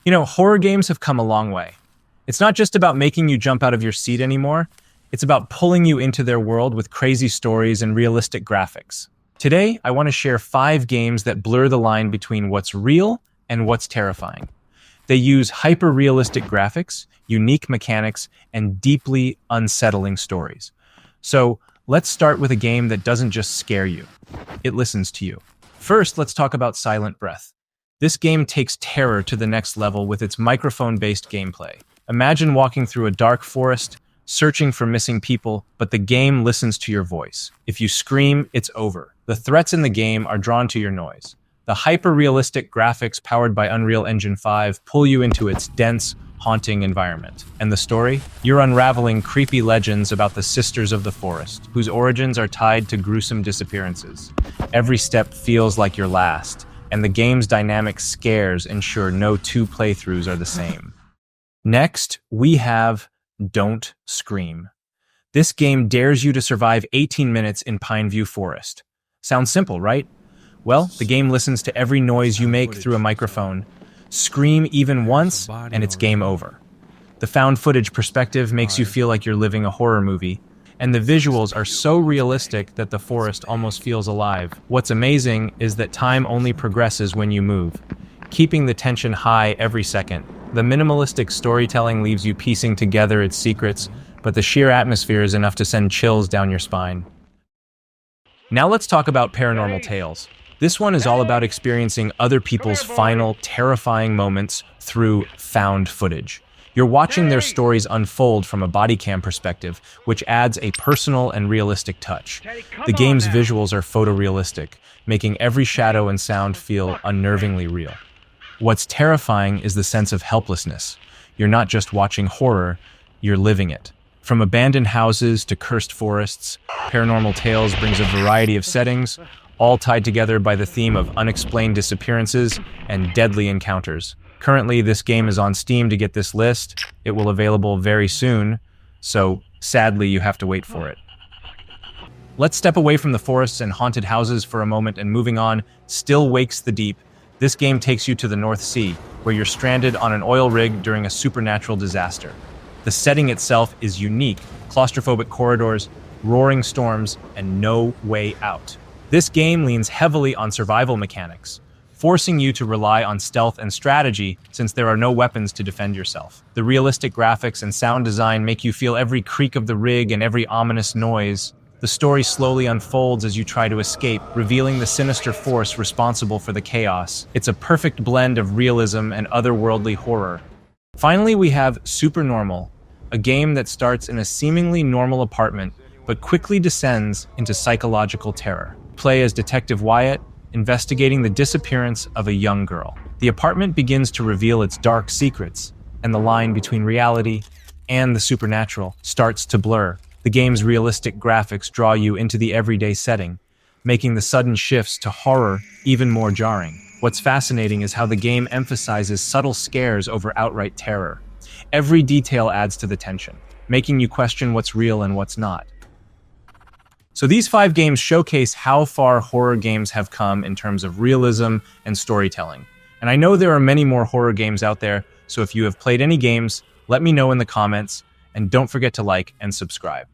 Horror games have come a long way. It's not just about making you jump out of your seat anymore, it's about pulling you into their world with crazy stories and realistic graphics. Today, I want to share 5 games that blur the line between what's real and what's terrifying. They use hyper-realistic graphics, unique mechanics, and deeply unsettling stories. So, let's start with a game that doesn't just scare you, it listens to you. First, let's talk about Silent Breath. This game takes terror to the next level with its microphone-based gameplay. Imagine walking through a dark forest, searching for missing people, but the game listens to your voice. If you scream, it's over. The threats in the game are drawn to your noise. The hyper-realistic graphics powered by Unreal Engine 5 pull you into its dense, haunting environment. And the story? You're unraveling creepy legends about the Sisters of the Forest, whose origins are tied to gruesome disappearances. Every step feels like your last, and the game's dynamic scares ensure no 2 playthroughs are the same. Next, we have Don't Scream. This game dares you to survive 18 minutes in Pineview Forest. Sounds simple, right? Well, the game listens to every noise you make through a microphone. Scream even once, and it's game over. The found footage perspective makes you feel like you're living a horror movie, and the visuals are so realistic that the forest almost feels alive. What's amazing is that time only progresses when you move, keeping the tension high every second. The minimalistic storytelling leaves you piecing together its secrets, but the sheer atmosphere is enough to send chills down your spine. Now let's talk about Paranormal Tales. This one is all about experiencing other people's final, terrifying moments through found footage. You're watching their stories unfold from a body cam perspective, which adds a personal and realistic touch. The game's visuals are photorealistic, making every shadow and sound feel unnervingly real. What's terrifying is the sense of helplessness. You're not just watching horror, you're living it. From abandoned houses to cursed forests, Paranormal Tales brings a variety of settings, all tied together by the theme of unexplained disappearances and deadly encounters. Currently, this game is on Steam to get this list. It will be available very soon, so sadly you have to wait for it. Let's step away from the forests and haunted houses for a moment, and moving on, Still Wakes the Deep. This game takes you to the North Sea, where you're stranded on an oil rig during a supernatural disaster. The setting itself is unique: claustrophobic corridors, roaring storms, and no way out. This game leans heavily on survival mechanics, forcing you to rely on stealth and strategy since there are no weapons to defend yourself. The realistic graphics and sound design make you feel every creak of the rig and every ominous noise. The story slowly unfolds as you try to escape, revealing the sinister force responsible for the chaos. It's a perfect blend of realism and otherworldly horror. Finally, we have Supernormal, a game that starts in a seemingly normal apartment but quickly descends into psychological terror. Play as Detective Wyatt, investigating the disappearance of a young girl. The apartment begins to reveal its dark secrets, and the line between reality and the supernatural starts to blur. The game's realistic graphics draw you into the everyday setting, making the sudden shifts to horror even more jarring. What's fascinating is how the game emphasizes subtle scares over outright terror. Every detail adds to the tension, making you question what's real and what's not. So these 5 games showcase how far horror games have come in terms of realism and storytelling. And I know there are many more horror games out there, so if you have played any games, let me know in the comments, and don't forget to like and subscribe.